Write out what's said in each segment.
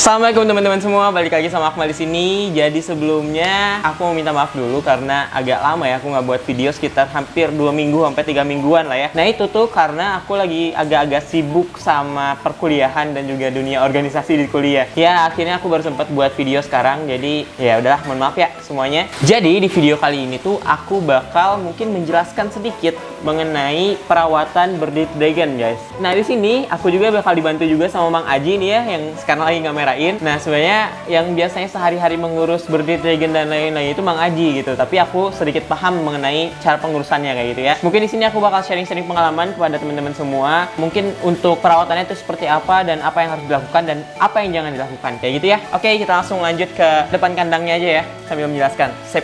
Assalamualaikum teman-teman semua, balik lagi sama Akmal di sini. Jadi sebelumnya aku mau minta maaf dulu karena agak lama ya aku nggak buat video, sekitar hampir 2 minggu sampai 3 mingguan lah ya. Nah itu tuh karena aku lagi agak-agak sibuk sama perkuliahan dan juga dunia organisasi di kuliah. Ya akhirnya aku baru sempat buat video sekarang, jadi ya udahlah, mohon maaf ya semuanya. Jadi di video kali ini tuh aku bakal mungkin menjelaskan sedikit mengenai perawatan Birdie Dragon guys. Nah di sini aku juga bakal dibantu juga sama Mang Aji nih ya, yang sekarang lagi ngamerain. Nah sebenarnya yang biasanya sehari-hari mengurus Birdie Dragon dan lain-lain itu Mang Aji gitu, tapi aku sedikit paham mengenai cara pengurusannya kayak gitu ya. Mungkin di sini aku bakal sharing-sharing pengalaman kepada teman-teman semua. Mungkin untuk perawatannya itu seperti apa dan apa yang harus dilakukan dan apa yang jangan dilakukan kayak gitu ya. Oke, kita langsung lanjut ke depan kandangnya aja ya sambil menjelaskan. Sip.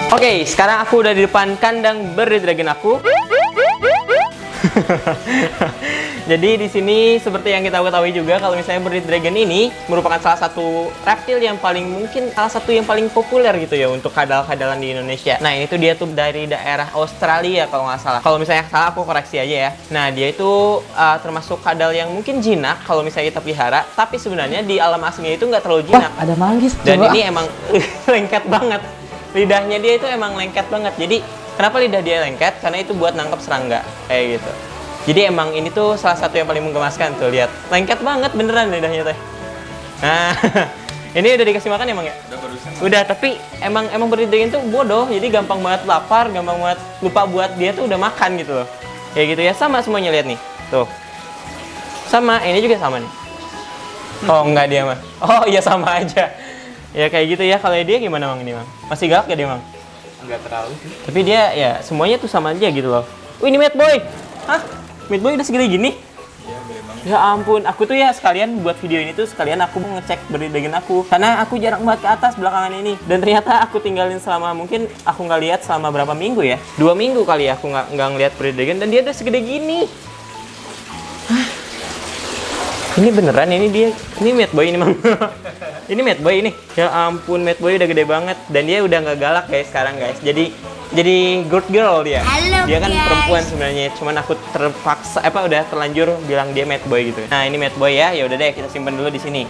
Oke, sekarang aku udah di depan kandang Birdie Dragon aku. Jadi di sini seperti yang kita ketahui juga kalau misalnya Birdie Dragon ini merupakan salah satu reptil yang salah satu yang paling populer gitu ya untuk kadal-kadalan di Indonesia. Nah ini tuh dia tuh dari daerah Australia kalau nggak salah. Kalau misalnya salah aku koreksi aja ya. Nah dia itu termasuk kadal yang mungkin jinak kalau misalnya kita pelihara, tapi sebenarnya di alam aslinya itu nggak terlalu jinak. Wah, ada manggis. Dan coba. ini emang lengket banget. Lidahnya dia itu emang lengket banget. Jadi kenapa lidah dia lengket? Karena itu buat nangkep serangga kayak gitu. Jadi emang ini tuh salah satu yang paling menggemaskan tuh, lihat. Lengket banget beneran lidahnya teh. Nah, ini udah dikasih makan emang ya? Udah barusan. Udah, tapi emang Birdie Dragon tuh bodoh. Jadi gampang banget lapar, gampang banget lupa buat dia tuh udah makan gitu loh. Kayak gitu ya, sama semuanya, lihat nih. Tuh. Sama, ini juga sama nih. Oh, enggak dia mah. Oh, iya sama aja. Ya kayak gitu ya. Kalau dia gimana Mang ini, Mang? Masih galak gak dia, Mang? Enggak terlalu sih. Tapi dia ya semuanya tuh sama aja gitu loh. Wih, ini Mad Boy. Hah? Mad Boy udah segede gini? Iya, gede banget. Ya ampun, aku tuh ya sekalian buat video ini tuh sekalian aku mau ngecek Birdie Dragon aku. Karena aku jarang banget ke atas belakangan ini. Dan ternyata aku tinggalin selama, mungkin aku nggak lihat selama berapa minggu ya. 2 minggu kali ya aku nggak ngeliat Birdie Dragon dan dia udah segede gini. Hah? Ini beneran ini Mad Boy ini Mang. Ini Mad Boy ini. Ya ampun, Mad Boy udah gede banget dan dia udah nggak galak guys sekarang guys. Jadi good girl dia. Halo, dia kan guys. perempuan sebenarnya, cuman aku terpaksa udah terlanjur bilang dia Mad Boy gitu. Nah, ini Mad Boy ya. Ya udah deh, kita simpan dulu di sini.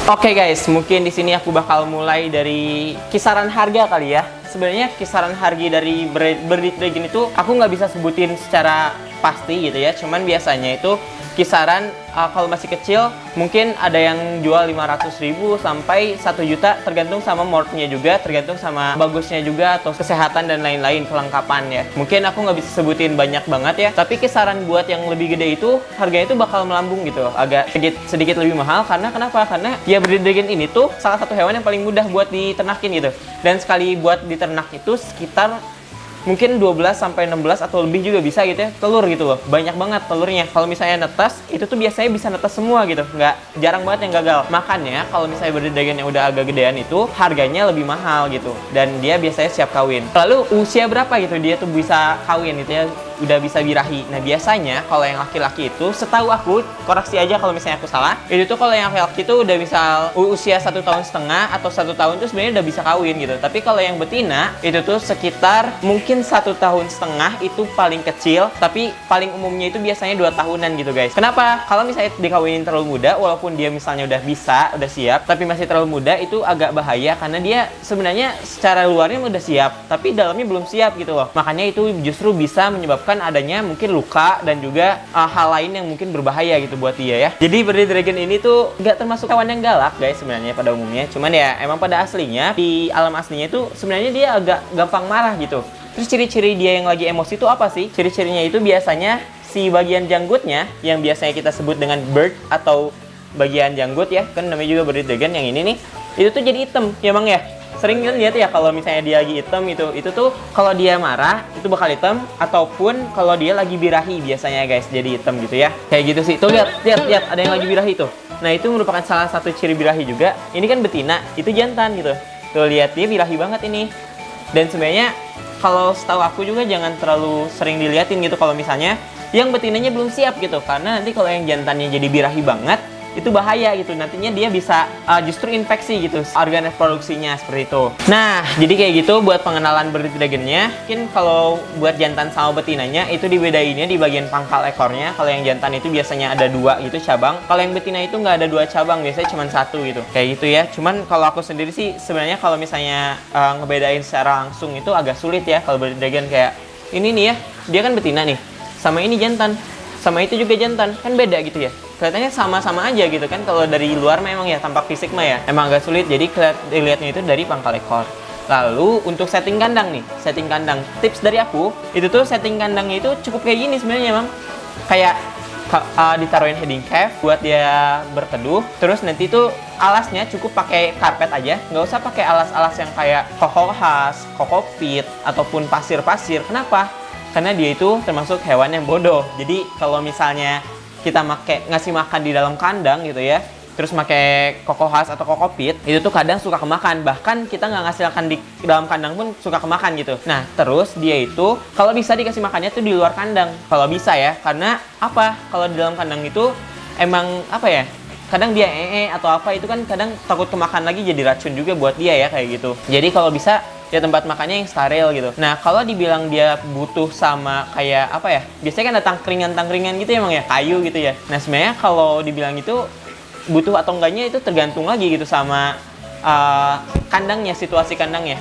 Oke guys, mungkin di sini aku bakal mulai dari kisaran harga kali ya. Sebenarnya kisaran harga dari Birdie Dragon itu aku nggak bisa sebutin secara pasti gitu ya. Cuman biasanya itu kisaran kalau masih kecil mungkin ada yang jual 500.000 sampai 1 juta, tergantung sama moldnya juga, tergantung sama bagusnya juga atau kesehatan dan lain-lain kelengkapan ya. Mungkin aku nggak bisa sebutin banyak banget ya, tapi kisaran buat yang lebih gede itu harganya itu bakal melambung gitu, agak sedikit lebih mahal. Karena kenapa? Karena ya Birdie Dragon ini tuh salah satu hewan yang paling mudah buat diternakin gitu, dan sekali buat diternak itu sekitar mungkin 12 sampai 16 atau lebih juga bisa gitu ya, telur gitu loh. Banyak banget telurnya. Kalau misalnya netes, itu tuh biasanya bisa netes semua gitu. Jarang banget yang gagal. Makanya kalau misalnya Birdie Dragon yang udah agak gedean itu harganya lebih mahal gitu. Dan dia biasanya siap kawin. Lalu usia berapa gitu dia tuh bisa kawin gitu ya, udah bisa birahi. Nah biasanya kalau yang laki-laki itu, setahu aku, koreksi aja kalau misalnya aku salah, itu tuh kalau yang laki-laki itu udah bisa usia 1,5 tahun atau 1 tahun tuh sebenarnya udah bisa kawin gitu. Tapi kalau yang betina itu tuh sekitar mungkin 1,5 tahun itu paling kecil, tapi paling umumnya itu biasanya 2 tahunan gitu guys. Kenapa? Kalau misalnya dikawinin terlalu muda, walaupun dia misalnya udah siap, tapi masih terlalu muda, itu agak bahaya karena dia sebenarnya secara luarnya udah siap, tapi dalamnya belum siap gitu loh. Makanya itu justru bisa menyebabkan adanya mungkin luka dan juga hal lain yang mungkin berbahaya gitu buat dia ya. Jadi Birdie Dragon ini tuh nggak termasuk hewan yang galak guys sebenarnya pada umumnya. Cuman ya emang pada aslinya, di alam aslinya itu sebenarnya dia agak gampang marah gitu. Terus ciri-ciri dia yang lagi emosi itu apa sih? Ciri-cirinya itu biasanya si bagian janggutnya yang biasanya kita sebut dengan bird atau bagian janggut ya, kan namanya juga Birdie Dragon yang ini nih, itu tuh jadi hitam ya Bang ya. Sering kan lihat ya kalau misalnya dia lagi hitam itu tuh kalau dia marah itu bakal hitam, ataupun kalau dia lagi birahi biasanya guys jadi hitam gitu ya. Kayak gitu sih. Tuh lihat ada yang lagi birahi tuh. Nah, itu merupakan salah satu ciri birahi juga. Ini kan betina, itu jantan gitu. Tuh lihat dia birahi banget ini. Dan sebenarnya kalau setahu aku juga jangan terlalu sering diliatin gitu kalau misalnya yang betinanya belum siap gitu, karena nanti kalau yang jantannya jadi birahi banget itu bahaya gitu. Nantinya dia bisa justru infeksi gitu organ reproduksinya seperti itu. Nah, jadi kayak gitu buat pengenalan Bearded Dragon-nya. Mungkin kalau buat jantan sama betinanya itu dibedainnya di bagian pangkal ekornya. Kalau yang jantan itu biasanya ada 2 gitu cabang. Kalau yang betina itu nggak ada 2 cabang, biasanya cuma 1 gitu. Kayak gitu ya. Cuman kalau aku sendiri sih sebenarnya kalau misalnya ngebedain secara langsung itu agak sulit ya. Kalau Bearded Dragon kayak ini nih ya, dia kan betina nih. Sama ini jantan. Sama itu juga jantan, kan beda gitu ya. Kelihatannya sama-sama aja gitu kan. Kalau dari luar memang ya tampak fisik mah ya emang agak sulit. Jadi dilihatnya itu dari pangkal ekor. Lalu untuk setting kandang nih, setting kandang. Tips dari aku, itu tuh setting kandangnya itu cukup kayak gini sebenarnya emang. Kayak ditaruhin heading cave buat dia berteduh. Terus nanti tuh alasnya cukup pakai karpet aja, nggak usah pakai alas-alas yang kayak kokohas, kokopit ataupun pasir-pasir. Kenapa? Karena dia itu termasuk hewan yang bodoh. Jadi kalau misalnya kita ngasih makan di dalam kandang gitu ya, terus pakai kokohas atau kokopit, itu tuh kadang suka kemakan. Bahkan kita nggak ngasih makan di dalam kandang pun suka kemakan gitu. Nah, terus dia itu kalau bisa dikasih makannya tuh di luar kandang. Kalau bisa ya, karena apa? Kalau di dalam kandang itu emang apa ya? Kadang dia atau apa itu kan kadang takut kemakan lagi, jadi racun juga buat dia ya kayak gitu. Jadi kalau bisa ya tempat makannya yang steril gitu. Nah, kalau dibilang dia butuh sama kayak apa ya? Biasanya kan ada tangkringan-tangkringan gitu ya emang ya, kayu gitu ya. Nah, sebenarnya kalau dibilang itu butuh atau enggaknya itu tergantung lagi gitu sama kandangnya, situasi kandangnya.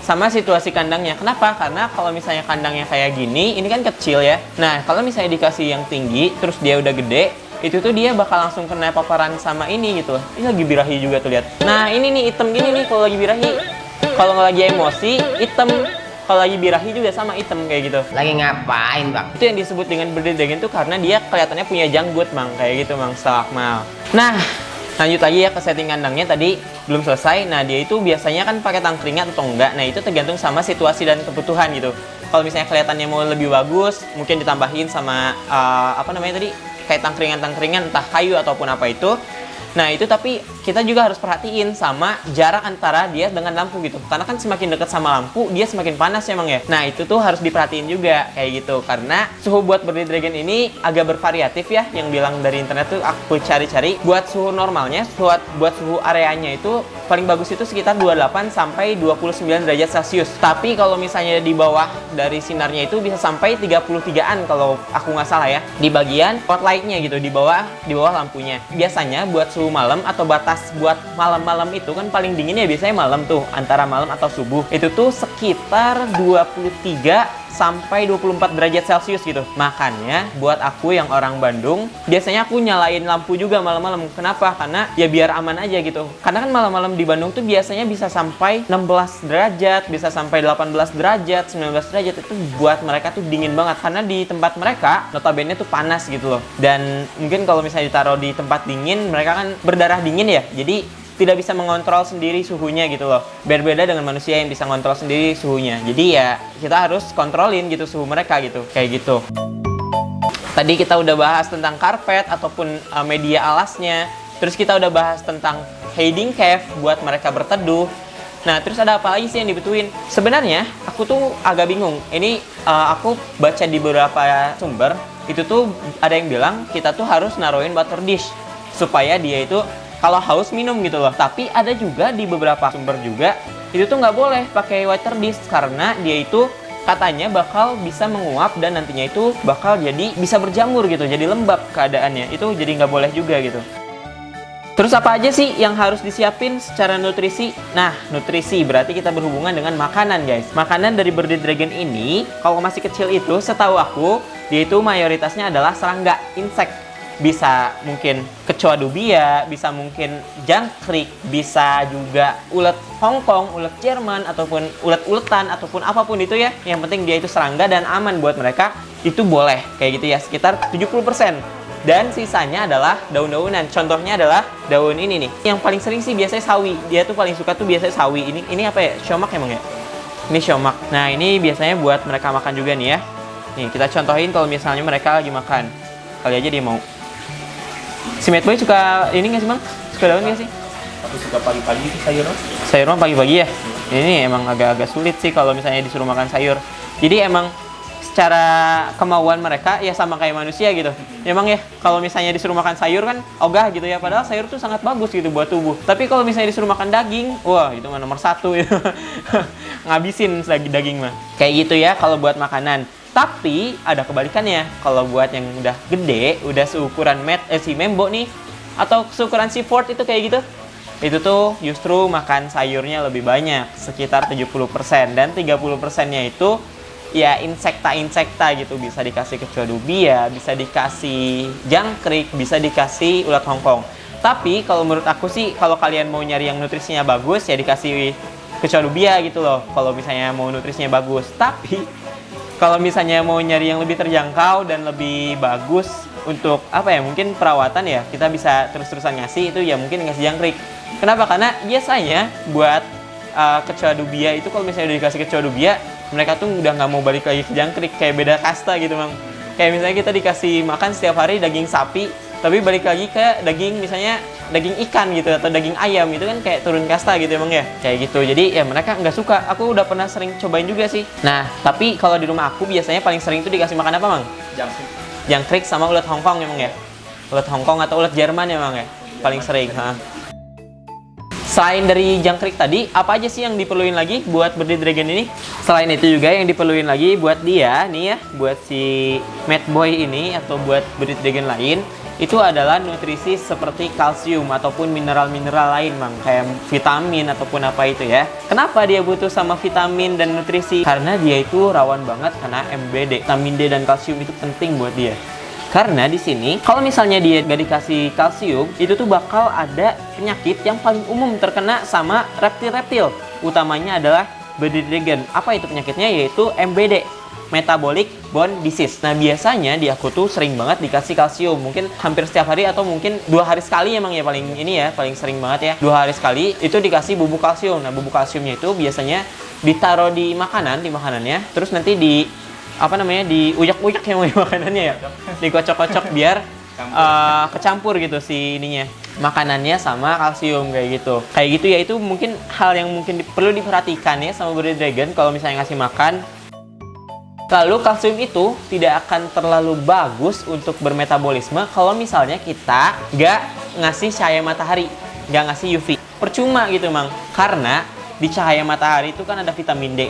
Sama situasi kandangnya. Kenapa? Karena kalau misalnya kandangnya kayak gini, ini kan kecil ya. Nah, kalau misalnya dikasih yang tinggi, terus dia udah gede, itu tuh dia bakal langsung kena paparan sama ini gitu. Ini lagi birahi juga tuh lihat. Nah, ini nih hitam gini nih kalau lagi birahi. Kalau nggak lagi emosi, hitam. Kalau lagi birahi juga sama hitam kayak gitu. Lagi ngapain, Bang? Itu yang disebut dengan Bearded Dragon tuh karena dia kelihatannya punya janggut, Mang. Kayak gitu, Mang, setahu Akmal. Nah, lanjut lagi ya ke setting kandangnya tadi belum selesai. Nah, dia itu biasanya kan pakai tangkringan atau enggak. Nah, itu tergantung sama situasi dan kebutuhan gitu. Kalau misalnya kelihatannya mau lebih bagus, mungkin ditambahin sama apa namanya tadi? Kayak tangkringan-tangkringan entah kayu ataupun apa itu. Nah, itu tapi kita juga harus perhatiin sama jarak antara dia dengan lampu gitu. Karena kan semakin dekat sama lampu, dia semakin panas emang ya. Nah, itu tuh harus diperhatiin juga kayak gitu. Karena suhu buat Bearded Dragon ini agak bervariatif ya. Yang bilang dari internet tuh aku cari-cari. Buat suhu normalnya, buat suhu areanya itu paling bagus itu sekitar 28 sampai 29 derajat Celcius. Tapi kalau misalnya di bawah dari sinarnya itu bisa sampai 33-an kalau aku nggak salah ya. Di bagian spotlight-nya gitu, di bawah lampunya. Biasanya buat suhu malam atau batas buat malam-malam itu kan paling dingin ya biasanya malam tuh, antara malam atau subuh. Itu tuh sekitar 23 sampai 24 derajat Celcius gitu. Makanya buat aku yang orang Bandung, biasanya aku nyalain lampu juga malam-malam. Kenapa? Karena ya biar aman aja gitu. Karena kan malam-malam di Bandung tuh biasanya bisa sampai 16 derajat, bisa sampai 18 derajat, 19 derajat. Itu buat mereka tuh dingin banget. Karena di tempat mereka notabene tuh panas gitu loh. Dan mungkin kalau misalnya ditaruh di tempat dingin, mereka kan berdarah dingin ya. Jadi tidak bisa mengontrol sendiri suhunya gitu loh. Berbeda dengan manusia yang bisa ngontrol sendiri suhunya. Jadi ya kita harus kontrolin gitu suhu mereka gitu. Kayak gitu. Tadi kita udah bahas tentang karpet ataupun media alasnya. Terus kita udah bahas tentang hiding cave buat mereka berteduh. Nah, terus ada apa lagi sih yang dibutuhin? Sebenarnya aku tuh agak bingung. Ini aku baca di beberapa sumber, itu tuh ada yang bilang kita tuh harus naruhin water dish supaya dia itu kalau haus minum gitu loh. Tapi ada juga di beberapa sumber juga itu tuh nggak boleh pakai water dish karena dia itu katanya bakal bisa menguap dan nantinya itu bakal jadi bisa berjamur gitu, jadi lembab keadaannya. Itu jadi nggak boleh juga gitu. Terus apa aja sih yang harus disiapin secara nutrisi? Nah, nutrisi berarti kita berhubungan dengan makanan guys. Makanan dari Bearded Dragon ini kalau masih kecil itu setahu aku dia itu mayoritasnya adalah serangga, insek. Bisa mungkin kecoa dubia, bisa mungkin jangkrik, bisa juga ulet Hongkong, ulet Jerman, ataupun ulet-uletan, ataupun apapun itu ya. Yang penting dia itu serangga dan aman buat mereka, itu boleh. Kayak gitu ya, sekitar 70%. Dan sisanya adalah daun-daunan. Contohnya adalah daun ini nih. Yang paling sering sih biasanya sawi. Dia tuh paling suka tuh biasanya sawi. Ini apa ya? Siomak emang ya? Ini siomak. Nah, ini biasanya buat mereka makan juga nih ya. Nih, kita contohin kalau misalnya mereka lagi makan. Kali aja dia mau. Si Mad Boy suka ini nggak sih, Bang? Suka daun nggak sih? Aku suka pagi-pagi itu sayur. Sayur mah pagi-pagi ya? Ini emang agak-agak sulit sih kalau misalnya disuruh makan sayur. Jadi emang secara kemauan mereka ya sama kayak manusia gitu. Emang ya kalau misalnya disuruh makan sayur kan ogah gitu ya, padahal sayur tuh sangat bagus gitu buat tubuh. Tapi kalau misalnya disuruh makan daging, wah itu mah nomor satu ya. Ngabisin daging mah. Kayak gitu ya kalau buat makanan. Tapi ada kebalikannya. Kalau buat yang udah gede, udah seukuran si Membo nih, atau seukuran si Ford itu kayak gitu, itu tuh justru makan sayurnya lebih banyak, sekitar 70%, dan 30%-nya itu ya insekta gitu. Bisa dikasih kecoa dubia, bisa dikasih jangkrik, bisa dikasih ulat Hongkong. Tapi kalau menurut aku sih, kalau kalian mau nyari yang nutrisinya bagus ya dikasih kecoa dubia gitu loh, kalau misalnya mau nutrisinya bagus. Tapi kalau misalnya mau nyari yang lebih terjangkau dan lebih bagus untuk apa ya, mungkin perawatan ya, kita bisa terus-terusan ngasih itu ya, mungkin ngasih jangkrik. Kenapa? Karena biasanya buat kecoa dubia itu kalau misalnya udah dikasih kecoa dubia, mereka tuh udah nggak mau balik lagi ke jangkrik, kayak beda kasta gitu Bang. Kayak misalnya kita dikasih makan setiap hari daging sapi, tapi balik lagi ke daging, misalnya daging ikan gitu, atau daging ayam, itu kan kayak turun kasta gitu Emang ya. Kayak gitu, jadi ya mereka nggak suka. Aku udah pernah sering cobain juga sih. Nah, tapi kalau di rumah aku biasanya paling sering tuh dikasih makan apa Bang? Jangkrik. Jangkrik sama ulat Hongkong Emang ya. Ulat Hongkong atau ulat Jerman Emang ya, paling sering. Selain dari jangkrik tadi, apa aja sih yang diperluin lagi buat Bearded Dragon ini? Selain itu juga yang diperluin lagi buat dia, nih ya, buat si Mad Boy ini atau buat Bearded Dragon lain, itu adalah nutrisi seperti kalsium ataupun mineral-mineral lain, Bang. Kayak vitamin ataupun apa itu ya. Kenapa dia butuh sama vitamin dan nutrisi? Karena dia itu rawan banget kena MBD. Vitamin D dan kalsium itu penting buat dia. Karena di sini, kalau misalnya dia nggak dikasih kalsium, itu tuh bakal ada penyakit yang paling umum terkena sama reptil-reptil. Utamanya adalah Bearded Dragon. Apa itu penyakitnya? Yaitu MBD, Metabolic Bone Disease. Nah, biasanya di aku tuh sering banget dikasih kalsium. Mungkin hampir setiap hari atau mungkin 2 hari sekali emang ya, paling ini ya, paling sering banget ya. 2 hari sekali itu dikasih bubuk kalsium. Nah, bubuk kalsiumnya itu biasanya ditaruh di makanannya, terus nanti diuyak-uyak yang makanannya ya, dikocok-kocok biar kecampur gitu si ininya, makanannya sama kalsium kayak gitu ya. Itu mungkin hal yang mungkin perlu diperhatikan ya sama Bearded Dragon kalau misalnya ngasih makan. Lalu kalsium itu tidak akan terlalu bagus untuk bermetabolisme kalau misalnya kita nggak ngasih cahaya matahari, nggak ngasih UV. Percuma gitu Mang, karena di cahaya matahari itu kan ada vitamin D.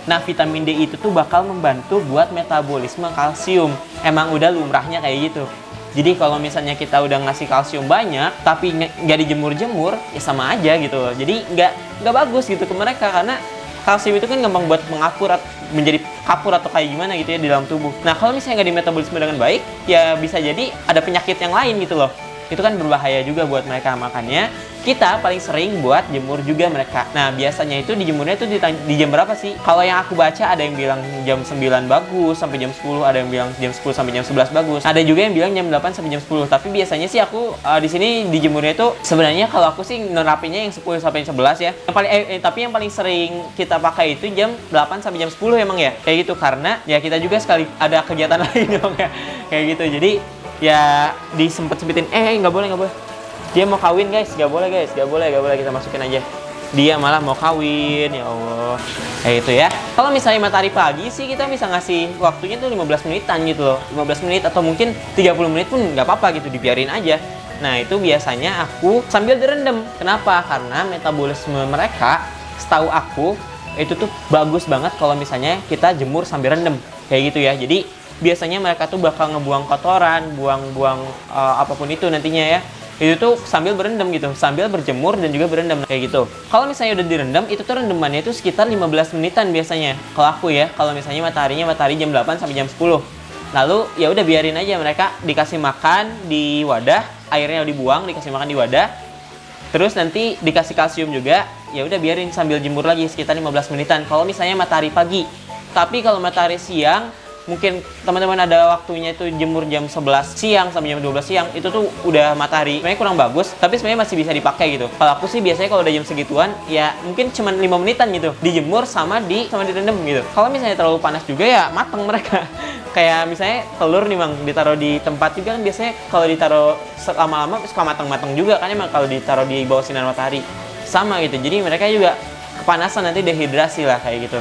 Nah, vitamin D itu tuh bakal membantu buat metabolisme kalsium. Emang udah lumrahnya kayak gitu. Jadi kalau misalnya kita udah ngasih kalsium banyak, tapi nggak dijemur-jemur, ya sama aja gitu loh. Jadi nggak bagus gitu ke mereka, karena kalsium itu kan gampang buat mengapur, menjadi kapur atau kayak gimana gitu ya di dalam tubuh. Nah, kalau misalnya nggak dimetabolisme dengan baik, ya bisa jadi ada penyakit yang lain gitu loh. Itu kan berbahaya juga buat mereka. Makanya kita paling sering buat jemur juga mereka. Nah, biasanya itu dijemurnya itu di jam berapa sih? Kalau yang aku baca ada yang bilang jam 9 bagus sampai jam 10, ada yang bilang jam 10 sampai jam 11 bagus. Ada juga yang bilang jam 8 sampai jam 10. Tapi biasanya sih aku di sini dijemurnya itu sebenarnya kalau aku sih nerapinya yang 10 sampai 11 ya. Yang paling tapi yang paling sering kita pakai itu jam 8 sampai jam 10 emang ya. Kayak gitu, karena ya kita juga sekali ada kegiatan lain dong ya. Kayak gitu. Jadi ya disempet-sempetin, nggak boleh. Dia mau kawin guys, nggak boleh kita masukin aja. Dia malah mau kawin, ya Allah. Kayak gitu ya. Kalau misalnya matahari pagi sih kita bisa ngasih waktunya tuh 15 menitan gitu loh. 15 menit atau mungkin 30 menit pun nggak apa-apa gitu, dibiarin aja. Nah, itu biasanya aku sambil direndam. Kenapa? Karena metabolisme mereka, setahu aku, itu tuh bagus banget kalau misalnya kita jemur sambil rendam. Kayak gitu ya. Jadi biasanya mereka tuh bakal ngebuang kotoran, buang-buang apapun itu nantinya ya. Itu tuh sambil berendam gitu, sambil berjemur dan juga berendam kayak gitu. Kalau misalnya udah direndam, itu tuh rendamannya itu sekitar 15 menitan biasanya. Kalau aku ya, kalau misalnya matahari jam 8 sampai jam 10. Lalu ya udah biarin aja mereka dikasih makan di wadah, airnya dibuang, dikasih makan di wadah. Terus nanti dikasih kalsium juga, ya udah biarin sambil jemur lagi sekitar 15 menitan. Kalau misalnya matahari pagi. Tapi kalau matahari siang, mungkin teman-teman ada waktunya itu jemur jam 11 siang sampai jam 12 siang, itu tuh udah matahari sebenarnya kurang bagus, tapi sebenarnya masih bisa dipakai gitu. Kalau aku sih biasanya kalau udah jam segituan ya mungkin cuma 5 menitan gitu, dijemur sama direndam gitu. Kalau misalnya terlalu panas juga ya mateng mereka. Kayak misalnya telur nih Bang, ditaruh di tempat juga kan biasanya kalau ditaruh lama-lama suka mateng-mateng juga kan, emang kalau ditaruh di bawah sinar matahari sama gitu. Jadi mereka juga kepanasan, nanti dehidrasi lah kayak gitu.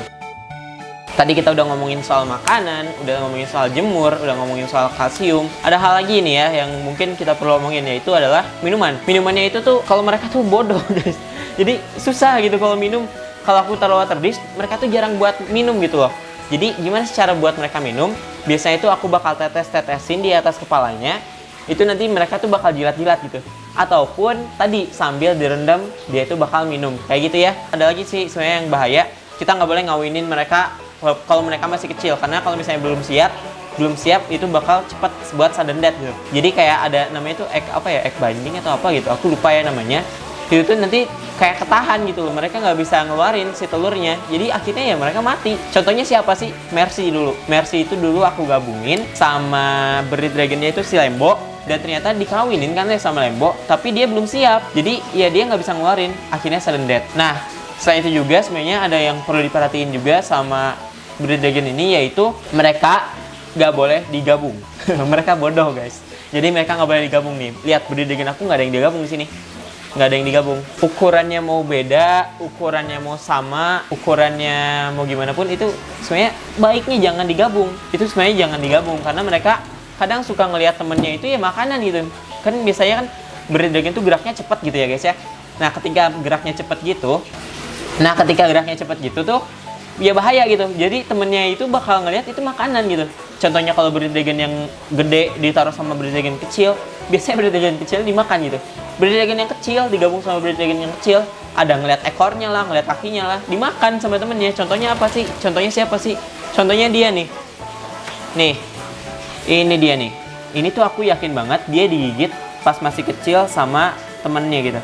Tadi kita udah ngomongin soal makanan, udah ngomongin soal jemur, udah ngomongin soal kalsium. Ada hal lagi nih ya yang mungkin kita perlu ngomongin, yaitu adalah minuman. Minumannya itu tuh kalau mereka tuh bodoh guys. Jadi susah gitu kalau minum. Kalau aku taruh water dish, mereka tuh jarang buat minum gitu loh. Jadi gimana sih cara buat mereka minum? Biasanya itu aku bakal tetesin di atas kepalanya. Itu nanti mereka tuh bakal jilat-jilat gitu. Ataupun tadi sambil direndam dia itu bakal minum. Kayak gitu ya. Ada lagi sih sebenarnya yang bahaya. Kita nggak boleh ngawinin mereka kalau mereka masih kecil, karena kalau misalnya belum siap itu bakal cepat buat sudden death gitu. Jadi kayak ada namanya tuh egg binding atau apa gitu, aku lupa ya namanya. Itu tuh nanti kayak ketahan gitu loh, mereka nggak bisa ngeluarin si telurnya, jadi akhirnya ya mereka mati. Contohnya siapa sih? Mercy itu dulu aku gabungin sama Bearded Dragonnya itu si Lembo, dan ternyata dikawinin kan ya sama Lembo, tapi dia belum siap, jadi ya dia nggak bisa ngeluarin, akhirnya sudden death. Nah selain itu juga sebenarnya ada yang perlu diperhatiin juga sama Bearded Dragon ini, yaitu mereka nggak boleh digabung. Mereka bodoh guys, jadi mereka nggak boleh digabung nih. Lihat Bearded Dragon aku nggak ada yang digabung di sini, nggak ada yang digabung. Ukurannya mau beda, ukurannya mau sama, ukurannya mau gimana pun itu sebenarnya baiknya jangan digabung. Itu sebenarnya jangan digabung karena mereka kadang suka ngelihat temennya itu ya makanan gitu. Kan biasanya kan Bearded Dragon tuh geraknya cepat gitu ya guys ya. Nah ketika geraknya cepat gitu tuh ya bahaya gitu. Jadi temennya itu bakal ngelihat itu makanan gitu. Contohnya kalau Bearded Dragon yang gede ditaruh sama Bearded Dragon kecil, biasanya Bearded Dragon kecil dimakan gitu. Bearded Dragon yang kecil digabung sama Bearded Dragon yang kecil, ada ngelihat ekornya lah, ngelihat kakinya lah, dimakan sama temennya. Contohnya apa sih? Contohnya siapa sih? Contohnya dia nih. Nih, ini dia nih. Ini tuh aku yakin banget dia digigit pas masih kecil sama temennya gitu.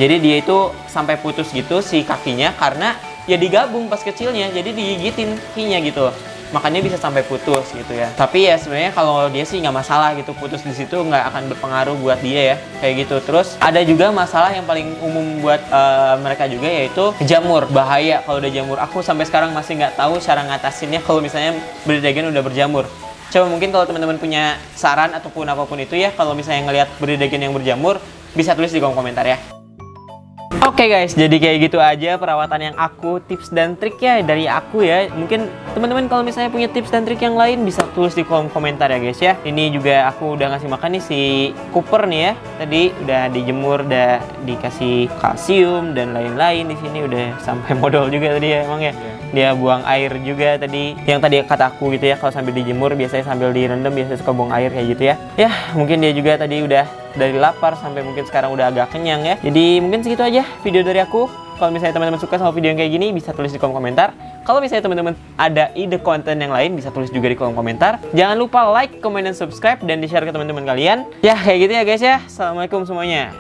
Jadi dia itu sampai putus gitu si kakinya karena ya digabung pas kecilnya, jadi digigitin kakinya gitu. Makanya bisa sampai putus gitu ya. Tapi ya sebenarnya kalau dia sih nggak masalah gitu, putus di situ nggak akan berpengaruh buat dia ya, kayak gitu. Terus ada juga masalah yang paling umum buat mereka juga, yaitu jamur. Bahaya kalau udah jamur. Aku sampai sekarang masih nggak tahu cara ngatasinnya kalau misalnya Bearded Dragon udah berjamur. Coba mungkin kalau teman-teman punya saran ataupun apapun itu ya, kalau misalnya ngelihat Bearded Dragon yang berjamur, bisa tulis di kolom komentar ya. Oke guys, jadi kayak gitu aja perawatan yang aku, tips dan trik ya dari aku ya. Mungkin teman-teman kalau misalnya punya tips dan trik yang lain bisa tulis di kolom komentar ya guys ya. Ini juga aku udah ngasih makan nih si Cooper nih ya. Tadi udah dijemur, udah dikasih kalsium dan lain-lain. Di sini udah sampai modal juga tadi ya emang ya. Dia buang air juga tadi. Yang tadi kata aku gitu ya, kalau sambil dijemur biasanya sambil direndam biasanya suka buang air kayak gitu ya. Ya, mungkin dia juga tadi udah dari lapar sampai mungkin sekarang udah agak kenyang ya. Jadi mungkin segitu aja video dari aku. Kalau misalnya teman-teman suka sama video yang kayak gini, bisa tulis di kolom komentar. Kalau misalnya teman-teman ada ide konten yang lain, bisa tulis juga di kolom komentar. Jangan lupa like, comment, dan subscribe, dan di-share ke teman-teman kalian. Ya, kayak gitu ya guys ya. Assalamualaikum semuanya.